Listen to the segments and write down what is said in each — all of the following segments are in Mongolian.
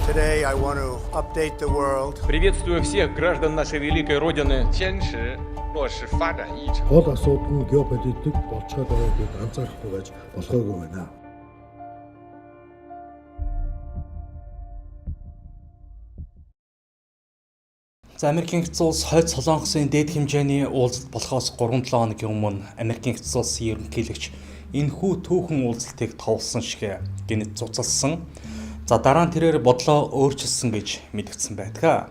Today I want to update the world. Приветствую всех граждан нашей великой Родины. 坚持落实发展议程。 Гол асуудал нь геополитик болцоод байгааг анзаарахгүй байж болохоогүй байна. За Америкийн хэсэг улс хойд Солонгосын дээд хэмжээний уулзалт болохоос 3-7 хоногийн өмнө Америкийн хэсэг улсын ерөнхийлөгч энэхүү түүхэн уулзалтыг товлсон шиг гэнэт цуцалсан. За дараа нь тэрээр бодлоо өөрчилсөн гэж мэдгдсэн байдаг.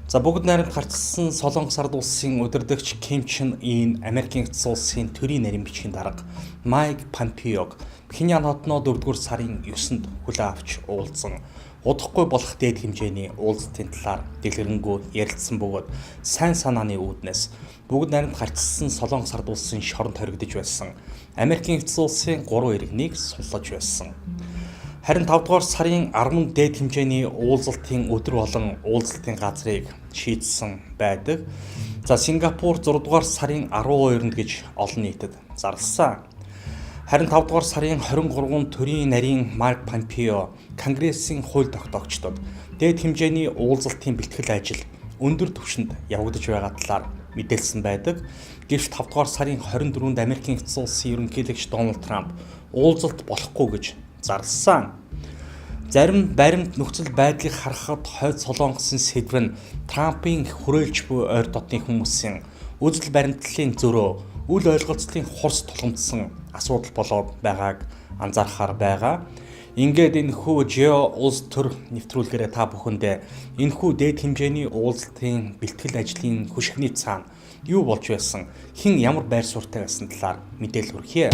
За бүгд найрамд гарчсан Солонгос ард улсын удирдагч Ким Чен Ин Америкийн хэсэг улсын төрийн нарийн бичгийн дарга Майк Помпеог Пхеньян хотноо 4-р сарын 9-нд хүлээн авч уулзсан. Удахгүй болох дээд хэмжээний уулзалтын талаар дэлгэрэнгүй ярилцсан бөгөөд сайн санааны үүднээс бүгд найрамд гарчсан Солонгос ард улсын шоронд хоригдож байсан Америкийн хэсэг улсын 3 иргэнийг суллаж байсан. Харин 5-р сарын 10-нд дээд хэмжээний уулзалтын өдөр болон уулзалтын газрыг шийдсэн байдаг. За Сингапур 6-р сарын 12-нд гэж олон нийтэд зарласан. Харин 5-р сарын 23-нд төрийн нарийн Майк Помпео Конгрессийн хууль тогтоогчдод дээд хэмжээний уулзалтын бэлтгэл ажил өндөр түвшинд явагдаж байгаа талаар мэдээлсэн байдаг. Гэвч 5-р сарын 24-нд Америкийн хэсэг улсын ерөнхийлөгч Дональд Трамп уулзалт болохгүй гэж зарласан. Зарим баримт нөхцөл байдлыг харахад хойд Солонгосын сэдв нь Трампын хүрээлж буй ойр дотны хүмүүсийн үзэл баримтлалын зөрөө үл ойлголцлын хурс тулгамдсан асуудал болоод байгааг анзаарахаар байгаа. Ингээд энэхүү Geo улс төр нэвтрүүлгээрээ та бүхэндээ энэхүү дээд хэмжээний уулзалтын бэлтгэл ажлын хөшигний цаана юу болж байсан, хэн ямар байр суурьтай байсан талаар мэдээлэл хүргье.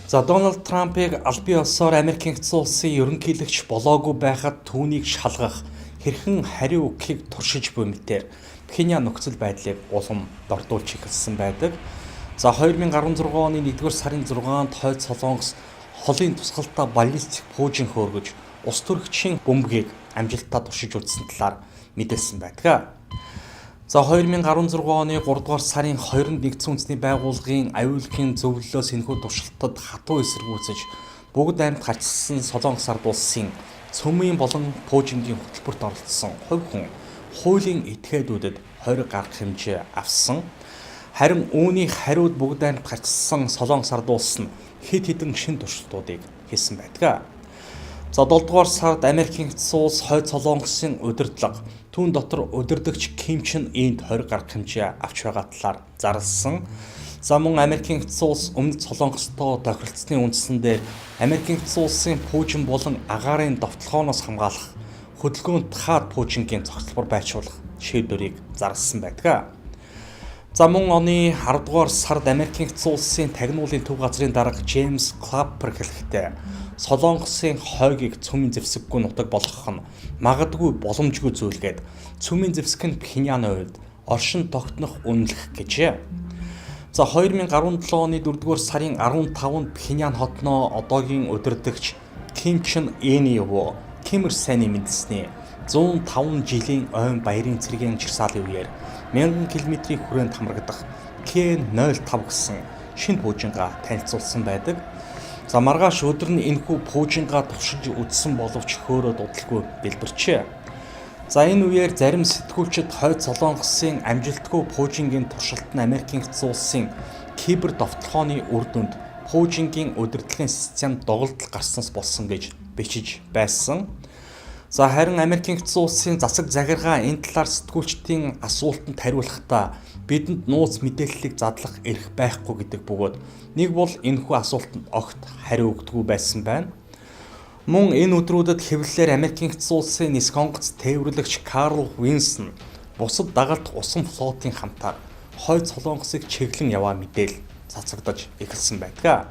За Дональд Трампыг аль бие олсоор Америкийн хэсэг улсын ерөнхийлөгч болоогүй байхад түүнийг шалгах хэрхэн хариу өгөхийг туршиж буй мэтээр Пхеньян нөхцөл байдлыг улам дордуулж эхэлсэн байдаг. За 2016 оны 1-р сарын 6-нд хойд Солонгос холын тусгалтаа баллистик пуужин хөөргөж ус төрөгчийн бөмбөгийг амжилттай туршиж үзсэн талаар мэдээлсэн байдаг. За 2016 оны 3-р сарын 2-нд нэгдсэн үндэсний байгууллагын аюулгын зөвлөлөөс энэхүү туршилтад хатуу эсэргүүцэж бүгд найрамд гарчсан Солонгос ард улсын цөмийн болон пуужингийн хөтөлбөрт оролцсон хувь хүн хуулийн этгээдүүдэд 20 гаруй хэмжээ авсан. Харин үүний хариуд бүгд найрамд гарчсан Солонгос ард улс нь хэд хэдэн шин туршилтуудыг хийсэн байдаг. За 7-р сард Америкийн хэсэг улс хойд Солонгосын удирдлага түүн дотор удирдагч Ким Чен Инд 20 гаруй хэмжээ авч байгаа талаар зарласан. За мөн Америкийн хэсэг улс өмнөд Солонгостой тохиролцсны үндсэн дээр Америкийн хэсэг улсын пуужин болон агаарын довтлохооноос хамгаалах хөдөлгөөнд хаад пуужингийн цогцлбор байршуулах шийдвэрийг зарласан байдаг. За мөн оны 10-р сард Америкийн хэсэг улсын тагнуулын төв газрын дарга Джеймс Клаппер хэлэхдээ Солонгосын хойгийг цөмийн зэвсэггүй нутаг болгох нь магадгүй боломжгүй зүйлгээд цөмийн зэвсэг нь Пхеньяны хувьд оршин тогтнох үнэлэх гэжээ. За 2017 оны 4-р сарын 15-нд Пхеньян хотноо одоогийн удирдагч Ким Чен Иний өвөө Ким Ир Сений мэндэлсний 105 жилийн ойн баярын цэргийн жагсаалын үеэр 1000 км-ийн хүрээнд хамрагдах К-05 гэсэн шинэ пуужингаа танилцуулсан байдаг. За маргааш өдөр нь энэхүү пуужингаа туршиж үзсэн боловч хөөрөө дуталгүй дэлбэрчээ. За энэ үеэр зарим сэтгүүлчид хойд Солонгосын амжилтгүй пуужингийн туршилт нь Америкийн хэсэг улсын кибер довтлохооны үр дүнд пуужингийн удирдлагын системд доголдол гарснаас болсон гэж бичиж байсан. За харин Америкийн хэсэг улсын засаг захиргаа энэ талаар сэтгүүлчдийн асуултанд хариулахдаа бидэнд нууц мэдээллийг задлах эрх байхгүй гэдэг бөгөөд нэг бол энэхүү асуултанд огт хариу өгдөггүй байсан байна. Мөн энэ өдрүүдэд хэвлэлээр Америкийн хэсэг улсын нисэх онгоц тээвэрлэгч Карл Винсон бусад дагалдах усан флотын хамтаар хойд Солонгосыг чиглэн яваа мэдээл цацагдаж эхэлсэн байдаг.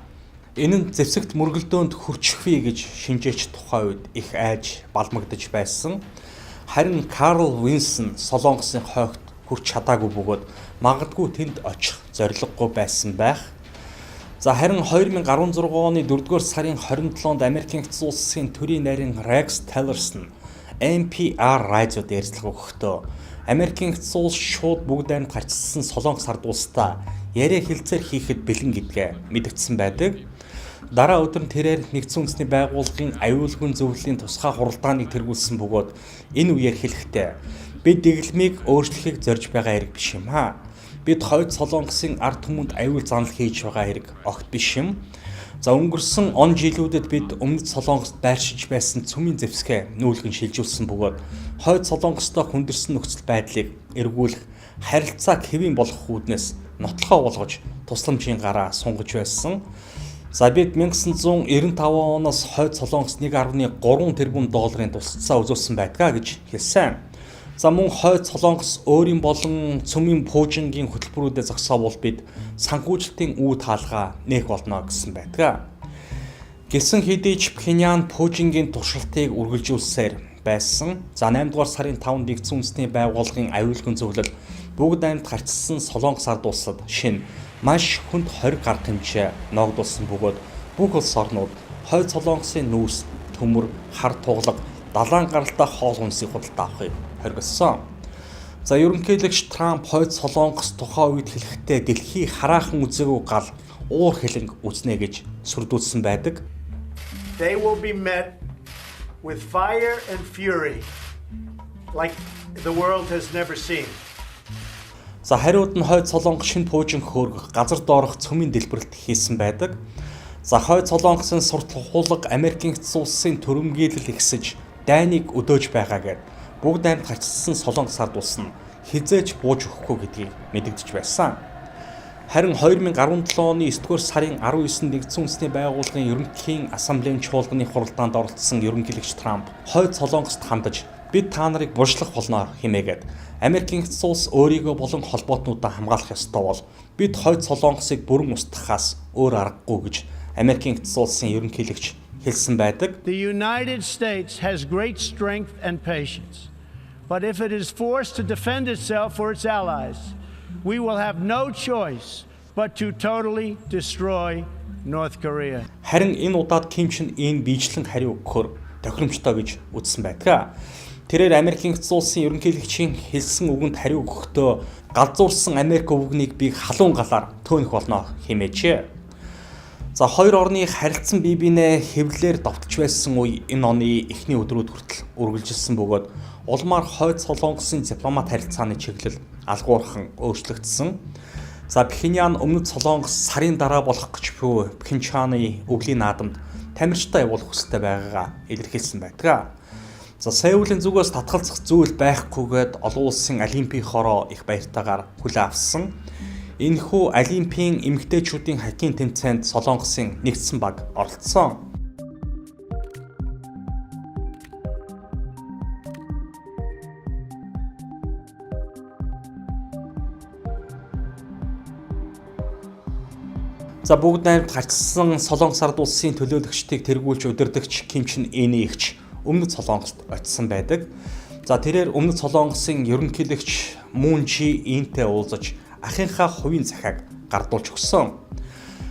Энэ нь зэвсэгт мөргөлдөөнд хүрчихвээ гэж шинжээч тухайн үед их айж балмагдж байсан. Харин Карл Винсон Солонгосын хойгт хүрч чадаагүй бөгөөд магадгүй тэнд очих зорилгогүй байсан байх. За харин 2016 оны 4-р сарын 27-нд Америкийн хэсэг улсын төрийн нарийн Rex Tillerson NPR радиод ярилцлага өгөхдөө Америкийн эцсийн улс шууд бүгд амьд гарчилсан Солонгос ард улстай яриа хэлцээр хийхэд бэлэн гэдгээ мэдгдсэн байдаг. Дараа өдөр нь тэрээр нэгдсэн үндэсний байгууллагын аюулгүй зөвлөлийн тусгай хуралдааныг тэргүүлсэн бөгөөд энэ үеэр хэлэхдээ бид дэглэмийг өөрчлөхийг зорж байгаа хэрэг биш юм аа. Бид хойд Солонгосын ард түмэнд аюул занал хийж байгаа хэрэг огт биш юм. За өнгөрсөн он жилүүдэд бид өмнөд Солонгост байршиж байсан цөмийн зэвсгээ нүүлгэн шилжүүлсэн бөгөөд хойд Солонгостой хүндэрсэн нөхцөл байдлыг эргүүлэх харилцаа хэвийн болох үүднээс нотлохоо болгож тусламжийн гараа сунгаж байсан. За бид 1995 оноос хойд Солонгос 1.3 тэрбум долларын тусцаа үзүүлсэн байдгаа гэж хэлсэн. За мөн хойд Солонгос өөрийн болон цөмийн пуужингийн хөтөлбөрүүдэд зогсоовол бид санхүүжилтийн үе таалгаа нээх болно гэсэн байдгаа. Гэсэн хэдий ч Пхеньян пуужингийн туршилтыг үргэлжлүүлсээр байсан. За 8 дугаар сарын 5-нд нэгдсэн үндэсний байгууллагын аюулгүй зөвлөл бүгд амьд гарчилсан Солонгос ард улсад шинэ маш хүнд хориг арга хэмжээ ногдуулсан бөгөөд бүх улс орнууд хойд Солонгосын нүүрс, төмөр, хар тугалаг, далайн гаралтай хоол хүнсийг худалдаа авахыг хоригдсон. За ерөнхийлөгч Трамп хойд Солонгос тухайн үед хэлэхдээ дэлхий хараахан үзээгүй гал уур хилэнг үзнэ гэж сүрдүүлсэн байдаг. They will be met with fire and fury like the world has never seen. За хариуд нь хойд Солонгос шинэ пуужин хөөргөх газар доорох цөмийн дэлбэрэлт хийсэн байдаг. За хойд Солонгосын сур тухуулга Америкийн эцсийн улсын төрөмгийлэл ихсэж дайныг өдөөж байгаагээд бүгд амьд гарчилсан Солонгос ард улс нь хизээж бууж өгөхгүй гэдгийг мэдэгдэж байсан. Харин 2017 оны 9-р сарын 19-нд нэгдсэн үндэсний байгууллагын ерөнхийлөгчийн ассамблеийн чуулганы хуралдаанд оролцсон ерөнхийлөгч Трамп хойд Солонгост хандаж бид та нарыг буршлах болно хэмээгээд Америкийн эцсийн улс өөрийгөө болон холбоотнуудаа хамгаалах ёстой бол бид хойд Солонгосыг бүрэн устгахаас өөр аргагүй гэж Америкийн эцсийн улсын ерөнхийлөгч хэлсэн байдаг. The United States has great strength and patience. But if it is forced to defend itself or its allies, we will have no choice but to totally destroy North Korea. Харин энэ удаад Ким Чен Ын биечлэн хариу өгөхөөр тохиромжтой гэж үзсэн байдаг. Тэрээр Америкийн эцсийн улсын ерөнхийлөгчийн хэлсэн үгэнд хариу өгөхдөө галзуурсан Америк өвгнийг би халуун галаар төөнөх болно хэмээжээ. За хоёр орны харилцан бие биенээ хэвлэлээр давтж байсан үе энэ оны эхний өдрүүд хүртэл үргэлжилсэн бөгөөд улмаар хойд Солонгосын дипломат харилцааны чиглэл алгуурхан өөрчлөгдсөн. За Пхеньян өмнөд Солонгос сарын дараа болох гэж буй Пхенчханы өвлийн наадамд тамирчтай явуулах хүсэлтэй байгаагаа илэрхийлсэн байдаг. За Сеулийн зүгээс татгалзах зүйл байхгүйгээд олон улсын олимпийн хороо их баяртайгаар хүлээн авсан. Энэхүү олимпийн эмэгтэйчүүдийн хоккейн тэмцээнд Солонгосын нэгдсэн баг оролцсон. За бүгд найрамд гарчсан Солонгос ард улсын төлөөлөгчдийг тэргүүлж удирдагч Ким Чен Ины эгч өмнөд Солонгост очисон байдаг. За тэрээр өмнөд Солонгосын ерөнхийлөгч Мун Чжи Интэй уулзаж ахынхаа хувийн захиаг гардуулж өгсөн.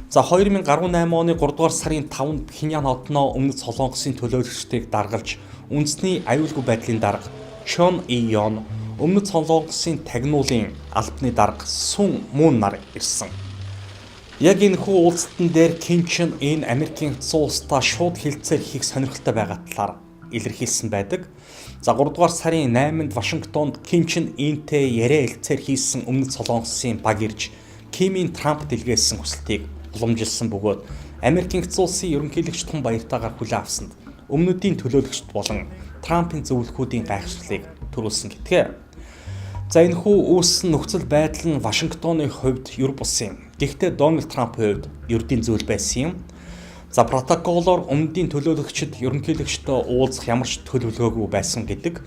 За 2018 оны 3 дугаар сарын 5-нд Пхеньян хотноо өмнөд Солонгосын төлөөлөгчдийг даргалж үндэсний аюулгүй байдлын дарга Чон Ийон, өмнөд Солонгосын тагнуулын албаны дарга Сун Мун нар ирсэн. Яг энэ хүү уулзалтан дээр Ким Чен Ын Америкийн эцсийн улстай шууд хэлцээр хийх сонирхолтой байгаа талаар илэрхийлсэн байдаг. За 3 дугаар сарын 8-нд Вашингтонд Ким Чен Интэй яриа хэлцээр хийсэн өмнөд Солонгосын баг ирж Кимийн Трамп дэлгээсэн хүсэлтийг уламжилсан бөгөөд Америкийн эцсийн улсын ерөнхийлөгч тун баяртайгаар хүлээн авсанд өмнөдийн төлөөлөгчд болон Трампын зөвлөхүүдийн гайхшрлыг төрүүлсэн гэтгэ. За энэхүү үүссэн нөхцөл байдал нь Вашингтоны хувьд юр бус юм. Гэхдээ Дональд Трампын хувьд ердийн зүйл байсан юм. За протоколоор өмнөдийн төлөөлөгчд ерөнхийлөгчдөө уулзах ямар ч төлөвлөгөөгүй байсан гэдэг.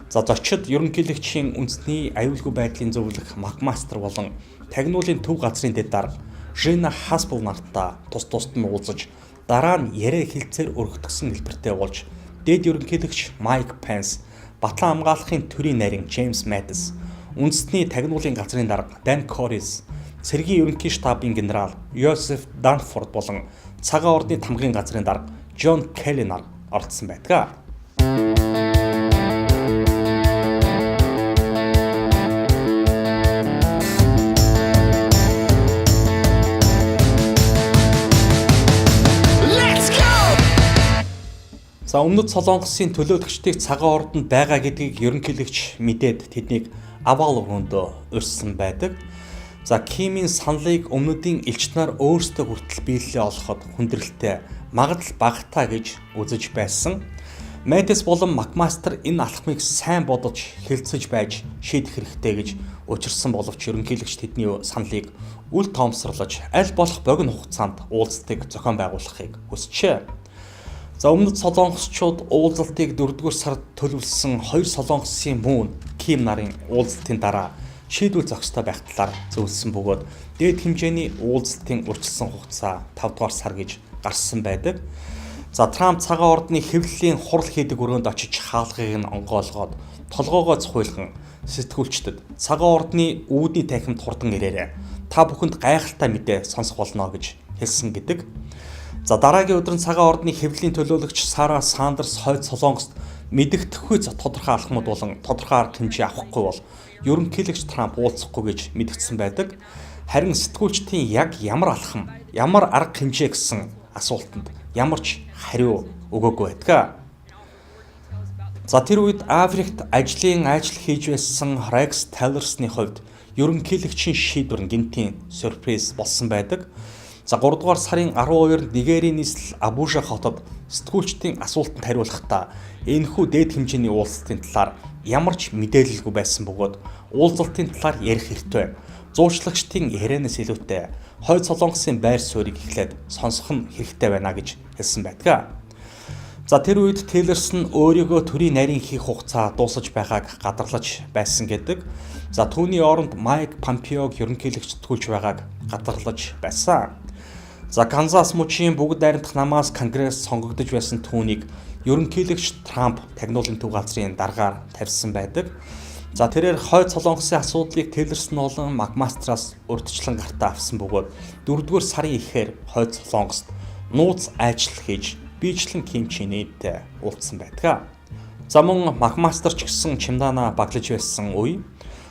За зочид ерөнхийлөгчийн үндэсний аюулгүй байдлын зөвлөх Макмастер болон тагнуулын төв газрын дэд дарга Жина Хаспел нартай тус-тусад нь уулзаж дараа нь яриа хэлцээр өргөтгсөн хэлбэртэй болж дэд ерөнхийлөгч Майк Пенс, Батлан хамгаалахын төрийн нарийн Джеймс Мэтис, үндэсний тагнуулын газрын дарга Dan Corris, цэргийн ерөнхий штабын генерал Йозеф Данфорд болон цагаан ордны тамгын газрын дарга Джон Келли нар оролцсон байдаг. За өмнөд Солонгосын төлөөлөгчдийг цагаан ордонд байгаа гэдгийг ерөнхийлөгч мэдээд тэднийг Авал өрөөндөө урьдсан байдаг. За Кимийн саналыг өмнөдийн элч нар өөрсдөө хүртэл биелэлээ олоход хүндрэлтэй магадлал багтаа гэж үзэж байсан. Мэтис болон Макмастер энэ алхмыг сайн бодож хэлцэж байж шийдэх хэрэгтэй гэж учирсан боловч ерөнхийлөгч тэдний саналыг үл тоомсорлож аль болох богино хугацаанд уулзалтыг зохион байгуулахыг хүсчээ. За өмнөд солонгосчууд уулзалтыг 4-р сард төлөвлөсөн 2 солонгосын мөн Ким нарын уулзалтын дараа шийдвэр зохистой байх талаар зөвлөсөн бөгөөд дээд хэмжээний уулзалтын урьдчилсан хугацаа 5-р сар гэж гарсан байдаг. За Трамп цагаан ордны хэвлэлийн хурал хийдэг өрөөнд очиж хаалгыг нь онгойлгоод толгоогоо цохиулган сэтгүүлчдэд цагаан ордны үүдний танхимд хурдан ирээрэй. Та бүхэнд гайхалтай мэдээ сонсох болно гэж хэлсэн гэдэг. За дараагийн өдөр нь цагаан ордны хэвлэлийн төлөөлөгч Сара Сандерс хойд Солонгост мэдэгдэхгүй тодорхой алхмууд болон тодорхой арга хэмжээ авахгүй бол ерөнхийлөгч Трамп уулзахгүй гэж мэдгдсэн байдаг. Харин сэтгүүлчдийн яг ямар алхам, ямар арга хэмжээ гэсэн асуултанд ямар ч хариу өгөөгүй байдаг. За тэр үед Африкт ажил хийж байсан Rex Tillerson-ы хувьд ерөнхийлөгчийн шийдвэр гинтийн сюрприз болсон байдаг. За 3 дугаар сарын 12-нд Нигерийн нийслэл Абужа хотод сэтгүүлчдийн асуултанд хариулахдаа энэхүү дээд хэмжээний уулзалтын талаар ямар ч мэдээлэлгүй байсан бөгөөд уулзалтын талаар ярих хэрэгтэй. Зуучлагчдын ярианаас илүүтэй хойд Солонгосын байр суурийг эхлээд сонсох нь хэрэгтэй байна гэж хэлсэн байдаг. За тэр үед Tillerson өөрийгөө төрийн нарийн хийх хугацаа дуусаж байгааг гадарлаж байсан гэдэг. За түүний оронд Майк Помпеог ерөнхийлөгч сэтгүүлж байгааг гадарлаж байсан. За Канзас мужийн бүгд найрамдах намаас Конгресс сонгогдож байсан түүнийг ерөнхийлөгч Трамп тагнуулын төв газрын даргаар тавьсан байдаг. За тэрээр хойд Солонгосын асуудлыг Tillerson болон Макмастераас урьдчилан гартаа авсан бөгөөд 4-р сарын эхээр хойд Солонгост нууц айлчлал хийж биечлэн Ким Чен Ынтэй уулзсан байдаг. За мөн Макмастер ч гэсэн чемдана баглаж байсан үе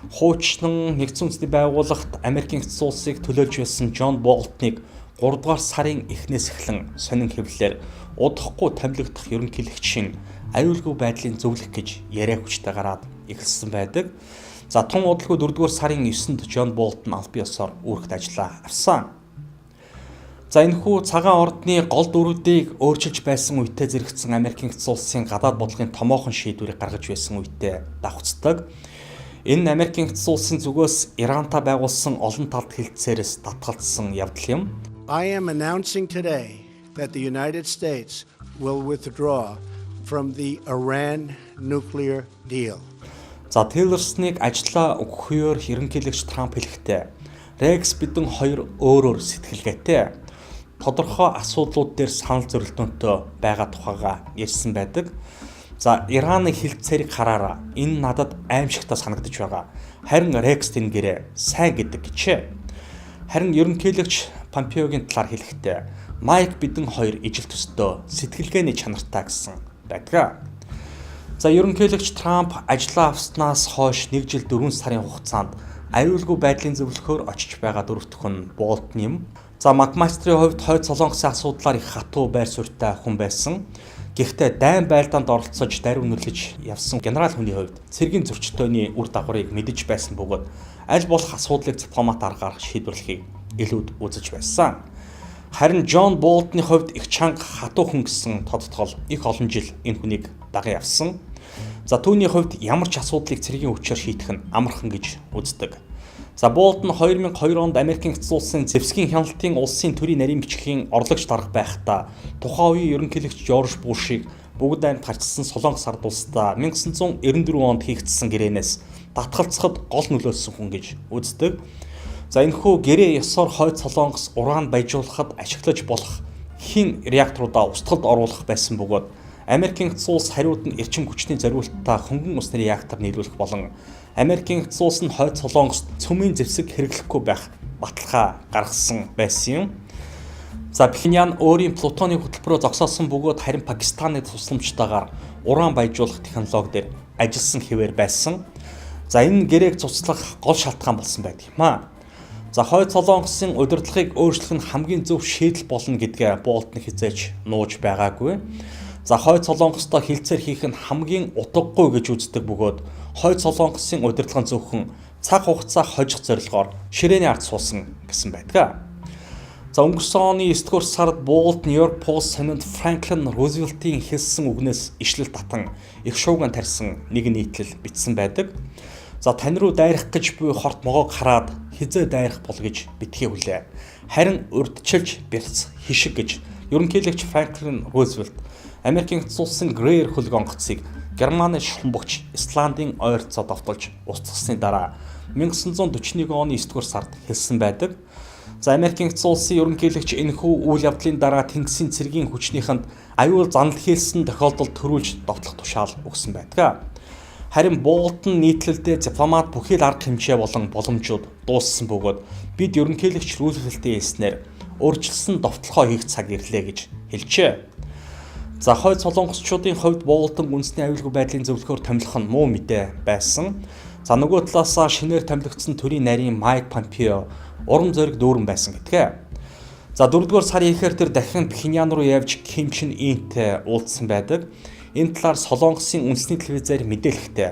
хуучин нэгдсэн үндэсний байгууллагт Америкийн эцэс улсыг төлөөлж байсан Джон Болтныг 3 дугаар сарын эхнээс эхлэн сонин хэвлэлээр удахгүй томилогдох ерөнхийлөгчийн аюулгүй байдлын зөвлөх гэж яриа хүчтэй гараад эхэлсэн байдаг. За тун удалгүй 4 дугаар сарын 9-нд Джон Болтон аль биесээр үүрэгт ажиллаа авсан. За энэхүү цагаан ордны гол дүрүүдийг өөрчилж байсан үедээ зэрэгцсэн Америкийн эцэс улсын гадаад бодлогын томоохон шийдвэрийг гаргаж байсан үедээ давхцдаг. Энэ Америкийн эцэс улсын зүгээс Ирантай байгуулсан олон талт хэлцээрээс татгалзсан явдал юм. I am announcing today that the United States will withdraw from the Iran nuclear deal. За Tillerson-ыг ажиллаа өгөхөөр ерөнхийлөгч Трамп хэлэхдээ Rex бидэн хоёр өөрөөр сэтгэлгээтэй тодорхой асуудлууд дээр санал зөрөлдөөнтэй байгаа тухайга ярьсан байдаг. За Ираны хэлцээрийг хараараа энэ надад аимшигтай санагдаж байгаа. Харин Rex тэнгэрээ сайн гэдэг гэжээ. Харин ерөнхийлөгч Помпеогийн талаар хэлэхдээ Майк бидэн хоёр ижил төстэй сэтгэлгээний чанартай гэсэн байдаг. За ерөнхийлөгч Трамп ажиллаа авснаас хойш 1 жил 4 сарын хугацаанд аюулгүй байдлын зөвлөхөөр очиж байгаа дөрөвдөх нь Болтон юм. За Макмастерийн хувьд хойд Солонгосын асуудлаар их хатуу байр суурьтай хүн байсан. Гэхдээ дайн байлдаанд оролцож даруй үнэрлэж явсан генерал хүний хувьд цэргийн зөрчилдөөний үр дагаврыг мэдэж байсан бөгөөд аль болох асуудлыг дипломат аргаар шийдвэрлэхийг илүүд үзэж байсан. Харин Джон Болтны хувьд их чанга хатуу хүн гэсэн тодтгол их олон жил энэ хүнийг даган явсан. За түүний хувьд ямар ч асуудлыг цэргийн хүчээр шийдэх нь амархан гэж үздэг. За Болтон 2002 онд Америкийн эцэс улсын зэвсгийн хяналтын улсын төрийн нарийн бичгийн орлогч дарга байхдаа тухайн үеийн ерөнхийлөгч Жорж Бушийг бүгд найрамд харьцсан Солонгос ард улсдаа 1994 онд хийгдсэн гэрээнээс татгалзахад гол нөлөөлсөн хүн гэж үздэг. За энэхүү гэрээ ёсоор хойд Солонгос уран баяжуулахад ашиглаж болох хин реакторуудаа устгалд оруулах байсан бөгөөд Америкийн эцэс улс хариуд нь эрчим хүчний зориулалтаа хөнгөн усны реактор нийлүүлэх болон Америкийн эцэс улс нь хойд Солонгост цөмийн зэвсэг хэрэглэхгүй байх баталгаа гаргасан байсан юм. За Пхеньян өөрийн плутоны хөтөлбөрөөр зогсоосон бөгөөд харин Пакистаны тусламжтайгаар уран баяжуулах технологи дээр ажилласан хэвээр байсан. За энэ гэрээг цуцлах гол шалтгаан болсон байдаг юм аа. За хойд Солонгосын удирдлагыг өөрчлөх нь хамгийн зөв шийдэл болно гэдгээ Болтон хизээч нууж байгаагүй. За Хойд Солонгостой хилцээр хийх нь хамгийн утгагүй гэж үздэг бөгөөд Хойд Солонгосын удирдлага нь зөвхөн цаг хугацаа хожих зорилгоор ширээний ард суусан гэсэн байдаг. За өнгөрсөн оны 9-р сард Болт Нью-Йорк Пост сонинт Франклин Рузвельтийн хэлсэн үгнээс ишлэл татан их шууган тарьсан нэг нийтлэл бичсэн байдаг. За тань руу дайрах гэж буй хорт могоог хараад хизээ дайрах бол гэж битгий хүлээ. Харин урдчилж бэрц хишиг гэж ерөнхийлөгч Франклин Рузвельт Америкийн нэгдсэн улсын Грейр хөлөг онгоцыг Германы шумбагч Исландын ойролцоо довтолж устгасны дараа 1941 оны 9-р сард хэлсэн байдаг. За Америкийн нэгдсэн улсын ерөнхийлөгч энэхүү үйл явдлын дараа Тэнгисийн цэргийн хүчнийхэнд аюул занал хийсэн тохиолдолд төрүүлж довтлох тушаал өгсөн байдаг. Харин Болтон нийтлэлдээ дипломат бүхий л арга хэмжээ болон боломжууд дууссан бөгөөд бид ерөнхийлөгч Рузвельтийн хэлснээр өөрчлөсөн довтлохоо хийх цаг ирлээ гэж хэлжээ. За Хойд Солонгосчуудын хувьд Болтон үндэсний аюулгүй байдлын зөвлөхөөр томилох нь муу мэдээ байсан. За нөгөө талаасаа шинээр томилогдсон төрийн нарийн Майк Помпео урам зориг дүүрэн байсан гэдгээ. За 4-р сарын ихээр тэр дахин Пхеньян руу явж Ким Чен Интэй уулзсан байдаг. Энэ талаар Солонгосын үндэсний телевизээр мэдээлэхдээ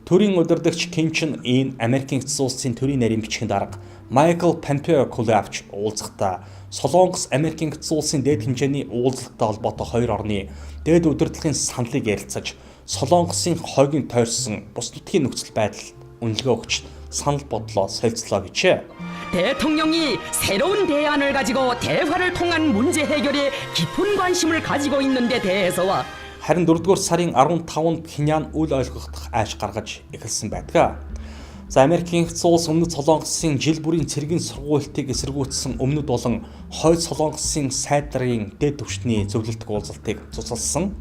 төрийн удирдагч Ким Чен Ин Америкийн нэгдсэн улсын төрийн нарийн бичгийн дарга Майкл Помпео авч уулзахдаа Солонгос Америкийн нэгдсэн улсын дээд хэмжээний уулзалттай холбоотой хоёр орны дээд удирдлагын саналыг ярилцаж Солонгосын хойгийн тойрсон бус нутгийн нөхцөл байдал үнэлгээ өгч санал бодлоо солилцлоо гэжээ. 대통령이 새로운 대안을 가지고 대화를 통한 문제 해결에 깊은 관심을 가지고 있는 데 대해서와 харин 4-р сарын 15-нд Пхеньян үл ойлгох айш гаргаж эхэлсэн байдаг. За Америкийн нэгдсэн улс Өмнөд Солонгосын жил бүрийн цэргийн сургуультыг эсэргүүцсэн өмнөд болон Хойд Солонгосын сайдрын дэд түвшний зөвлөлтөг уулзалтыг цуцлсан.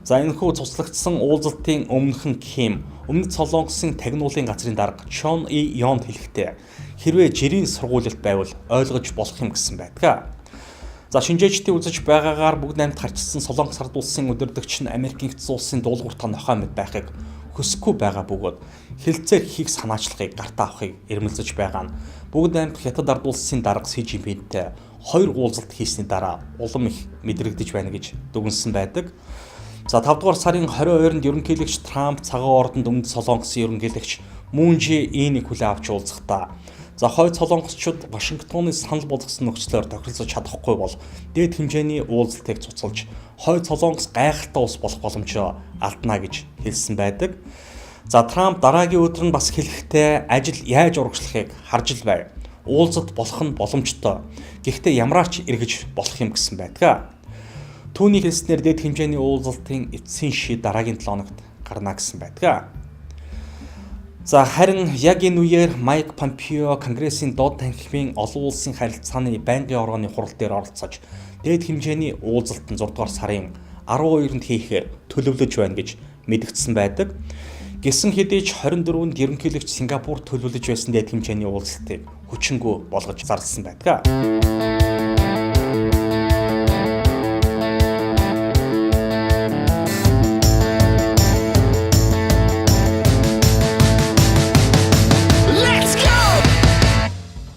За энэхүү цуцлагдсан уулзалтын өмнөхөн Ким Өмнөд Солонгосын тагнуулын газрын дарга Чон И Йонд хэлэхдээ хэрвээ жирийн сургуулилт байвал ойлгож болох юм гэсэн байдаг. За шинжээчдийн үзэж байгаагаар бүгд найрамд гарчсан Солонгос ард улсын удирдагч нь Америкийн нэгдсэн улсын дуулууртай нохой мэд байхыг хүсэхгүй байгаа бөгөөд хэлцээр хийх санаачлагыг гартаа авахыг эрмэлзэж байгаа нь бүгд найрамд Хятад ард улсын дарга Си Жинпинтэй хоёр уулзалт хийсний дараа улам их мэдрэгдэж байна гэж дүгнсэн байдаг. За 5-р сарын 22-нд ерөнхийлөгч Трамп цагаан ордонд Өмнөд Солонгосын ерөнхийлөгч Мун Жэ Инийг хүлээн авч уулзахдаа за Хойд Солонгосчууд Вашингтоны санал болгосон нөхцлөөр тохиролцож чадахгүй бол дээд хэмжээний уулзалтыг цуцалж Хойд Солонгос гайхалтай улс болох боломжоо алдна гэж хэлсэн байдаг. За Трамп дараагийн өдөр нь бас хэлэхдээ ажил яаж урагшлахыг харж л байв. Уулзалт болох нь боломжтой. Гэхдээ ямраач эргэж болох юм гэсэн байдаг. Түүний хэлснээр дээд хэмжээний уулзалтын эцсийн шийд дараагийн 7 хоногт гарна гэсэн байдаг. За харин яг энэ үеэр Майк Помпео Конгрессийн доод танхимын олон улсын харилцааны байнгын оргоны хурал дээр оролцож дээд хэмжээний уулзалт нь 6-р сарын 12-нд хийхээр төлөвлөж байна гэж мэдгдсэн байдаг. Гэсэн хэдий ч 24-нд ерөнхийлөгч Сингапур төлөвлөж байсан дээд хэмжээний уулзалтыг хүчингүй болгож зарласан байдаг.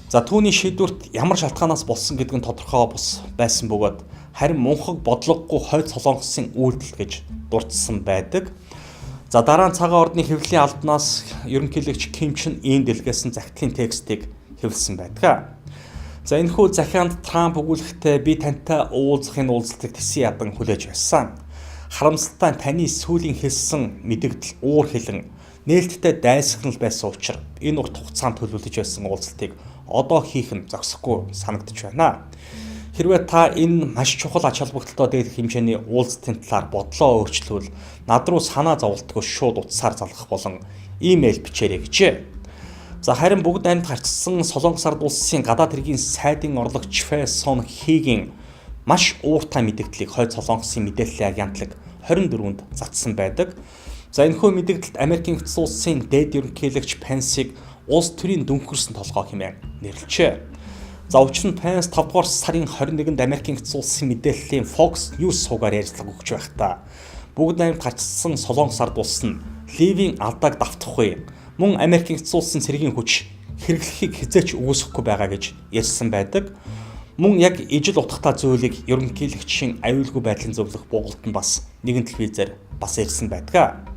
За түүний шийдвэрт ямар шалтгаанаас болсон гэдэг нь тодорхой бус байсан бөгөөд харин мунхаг бодлогогүй Хойд Солонгосын үйлдэл гэж дурдсан байдаг. За дараа нь цагаан ордны хэвлэлийн албанаас ерөнхийлөгч Ким Чен Ин дэлгэсэн захидлын текстийг хэвлэсэн байдаг. За энэхүү захианд Трамп өгүүлэхдээ би тантай уулзахын уулзалтыг тэсийн ядан хүлээж байсан. Харамсалтай таны сүүлийн хэлсэн мэдэгдэл уур хилэн нээлттэй дайсагнал байсан учраас энэ урт хугацаанд төлөвлөж байсан уулзалтыг одоо хийх нь зогсохгүй санагдаж байна. Хэрвээ та энэ маш чухал ач холбогдолтой дээд хэмжээний уулзалтын талаар бодлоо өөрчлөвөл над руу санаа зовлтгүй шууд утсаар залгах болон имэйл бичээрэй гэжээ. За харин бүгд найрамд гарчсан Солонгос ард улсын гадаад хэргийн сайдын орлогч Фэ Сон Хийгийн маш ууртай мэдээллийг Хойд Солонгосын мэдээллийн агентлаг 24-нд цацсан байдаг. За энэхүү мэдээлэлд Америкийн нэгдсэн улсын дээд ерөнхийлөгч Пенсийг улс төрийн дүнхэрсэн толгой хэмээн нэрлэжээ. За учир нь Пенс 5-р сарын 21-нд Америкийн нэгдсэн улсын мэдээллийн Fox News суугаар ярилцлага өгч байхдаа бүгд найрамд гарчсан Солонгос ард улс нь Ливийн алдааг давтахгүй мөн Америкийн нэгдсэн улсын цэргийн хүч хэрэглэхийг хязгаарч үүсэхгүй байгаа гэж ярьсан байдаг. Мөн яг ижил утгатай зүйлийг ерөнхийлөгчийн аюулгүй байдлын зөвлөх буугалд нь бас нэгэн телевизээр бас ирсэн байдаг.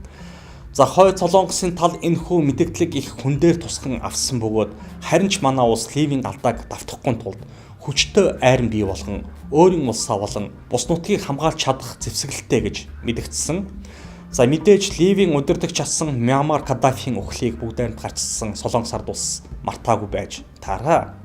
За хойд Солонгосын тал энэхүү мэдээллийг их хүн дээр тусган авсан бөгөөд харин ч манай улс Ливийн алдааг давтахгүй тулд хүчтэй айран бий болгон өөрийн улсаа болон бус нутгийг хамгаалж чадах зэвсгэлтэй гэж мэдэгдсэн. За мэдээж Ливийн удирдагч асан Муаммар Каддафийн өхлийг бүгдээр гарчсан Солонгос ард улс мартаагүй байж таараа.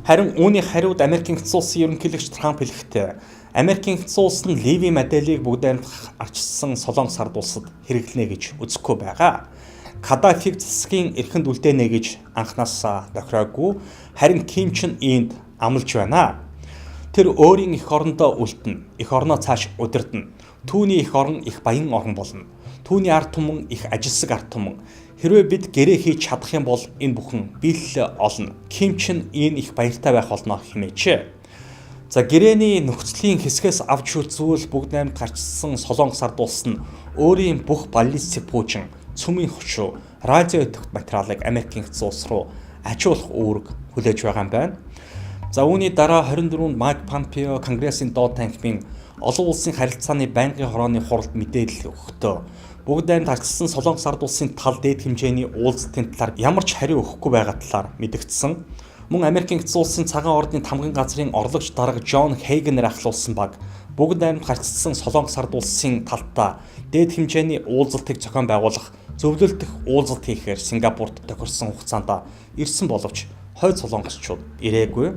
Харин үүний хариуд Америкийн эцэг улсын ерөнхийлөгч Трамп хэлэхдээ Америкийн эцэг улс нь Ливийн модельийг бүгдээр арчилсан Солонгос ард улсад хэрэглэнэ гэж үзэхгүй байгаа. Каддафиг засгийн эрхэнд үлдээнэ гэж анханасаа тохироогүй, харин Ким Чен Ынд амлаж байна. Тэр өөрийн эх орондоо үлдэнэ, эх орноо цааш удирдна. Түүний эх орон их баян орн болно. Түүний ард түмэн их ажилсаг ард түмэн. Хэрвээ бид гэрээ хийж чадах юм бол энэ бүхэн биелэл олно. Ким Чен Ын их баяртай байх болно хэмээч. За гэрээний нөхцөлийн хэсгээс авч үзвэл бүгд найрамд гарчсан Солонгос ард улс нь өөрийн бүх баллистик пүүжин, цөмийн хөшөө, радио идэвхт материалыг Америкийн эцэг улс руу ачуулах үүрэг хүлээж байгаа юм байна. За үүний дараа 24-нд Майк Помпео Конгрессийн доод танхимын олон улсын харилцааны байнгын хорооны хуралд мэдээлэл өгөхдөө бүгд найрамд гарчсан Солонгос ард улсын тал дээд хэмжээний уулзалтын талаар ямар ч хариу өгөхгүй байгаа талаар мэдэгдсэн. Мөн Америкийн эцэг улсын цагаан ордны тамгын газрын орлогч дарга Джон Хейгнер ахлуулсан баг бүгд найрамд гарчсан Солонгос ард улсын талдаа дээд хэмжээний уулзалтыг зохион байгуулах, зөвлөлдөх уулзалт хийхээр Сингапурт тохирсон хугацаанд ирсэн боловч хойд солонгосчууд ирээгүй.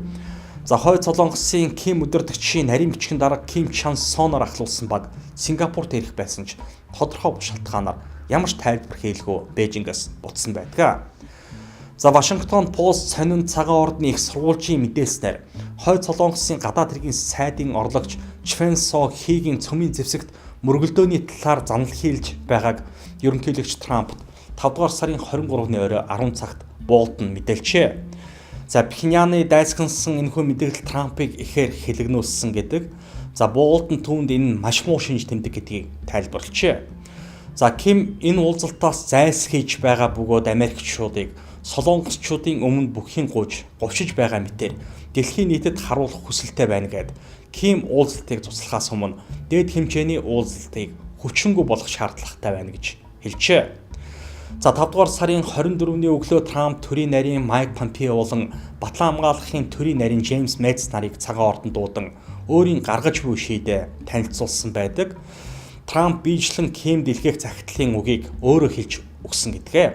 За хойд Солонгосын Ким удирдагчийн нарийн бичгийн дарга Ким Чан Соноор ахлуулсан баг Сингапурт ирэх байсан ч тодорхой шалтгаанаар ямар ч тайлбар хийлгүй Бээжингээс буцсан байдаг. За Вашингтон Пост сонин цагаан ордны их сургуулийн мэдээлснээр хойд Солонгосын гадаад хэргийн сайдын орлогч Чвен Со Хигийн цөмийн зэвсэгт мөргөлдөөний талаар занал хийлж байгааг ерөнхийлөгч Трампт 5 дугаар сарын 23-ны орой 10 цагт Болтон мэдээлжээ. За Пхеньяны дайсгансан энэхүү мэдээлэл Трампыг ихээр хэлэгнүүлсэн гэдэг. За Болтон түүнд энэ маш муу шинж тэмдэг гэдгийг тайлбарлажээ. За Ким энэ уулзалтаас зайлсхийж байгаа бөгөөд Америкчуудыг солонгосчуудын өмнө бүхий говьшиж байгаа мэтээр дэлхийн нийтэд харуулах хүсэлтэй байна гэд Ким уулзалтыг туслахаас өмнө дээд хэмжээний уулзалтыг хүчингүй болгох шаардлагатай байна гэж хэлжээ. За 5 дугаар сарын 24-ний өглөө Трамп төрийн нарийн Майк Помпео болон Батлан хамгаалахын төрийн нарийн Джеймс Мэдс нарыг цагаан ордонд дуудан өөрийн гаргаж буй шийдээ танилцуулсан байдаг. Трамп биечлэн Ким дэлгээх захидлын үгийг өөрөө хэлж өгсөн гэдгээ.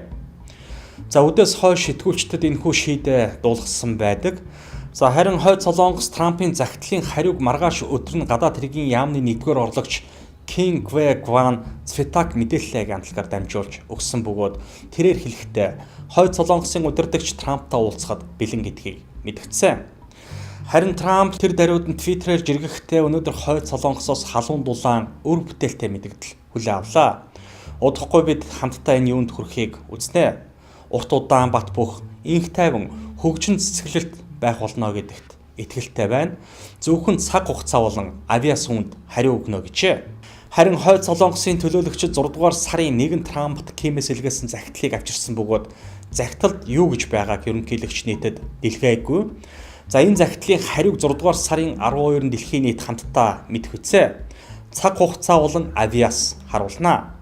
За үдээс хойш сэтгүүлчдэд энэхүү шийдээ дуулгасан байдаг. За харин хойд Солонгос Трампын захидлын хариуг маргааш өдөр нь гадаад хэргийн яамны 1-р орлогч King Kwe Kwan Цветак мэдээлэл агентлагаар дамжуулж өгсөн бөгөөд тэрээр хэлэхдээ хойд Солонгосын удирдагч Трамптай уулзахад бэлэн гэдгийг мэдгдсэн. Харин Трамп тэр даруйд нь Твиттерээр жиргэхдээ өнөөдөр хойд Солонгосоос халуун дулаан өр бүтээлтэй мэдээлэл хүлээн авлаа. Удахгүй бид хамтдаа энэ юунд хүрэхийг үзнэ. Урт удаан бат бөх инх тайван хөгжин цэцгэлэлт байх болно гэдэгт итгэлтэй байна. Зөвхөн цаг хугацаа болон авиас үнд хариу өгнө гэжээ. Харин хойд Солонгосын төлөөлөгчид 6 дугаар сарын 1-нд Трампт Кимээс илгээсэн захидлыг авчирсан бөгөөд захидалд юу гэж байгааг ерөнхийлөгч нийтэд дэлгээгүй. За энэ захидлын хариуг 6 дугаар сарын 12-нд дэлхийн нийт хамтдаа мэдэх үзье. Цаг хугацаа болон авиас харуулна.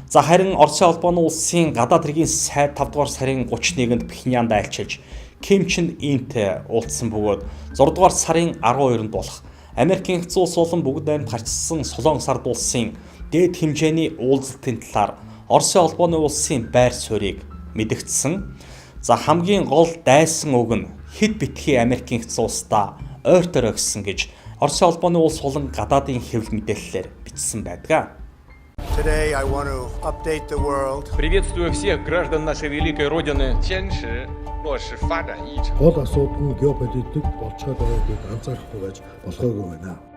За харин Оросын холбооны улсын гадаад хэргийн сайд 5 дугаар сарын 31-нд Пхеньянд айлчилж Ким Чен Интэй уулзсан бөгөөд 6 дугаар сарын 12-нд болох Америкийн эцэг улс болон бүгд найрамд гарчсан Солонгос ард улсын дээд хэмжээний уулзалтын талаар Оросын холбооны улсын байр суурийг мэдэгдсэн. За хамгийн гол дайсан үг нь хэд битгий Америкийн эцэг улсдаа ойртойроо гэсэн гэж Оросын холбооны улс болон гадаадын хэвлэл мэдээллээр бичсэн байдаг. Today I want to update the world. Приветствую всех граждан нашей великой Родины. 坚持落实发展议程。 Гол асуудал нь геополитик болцоод байгааг анзаарахгүй байж болохгүй байна.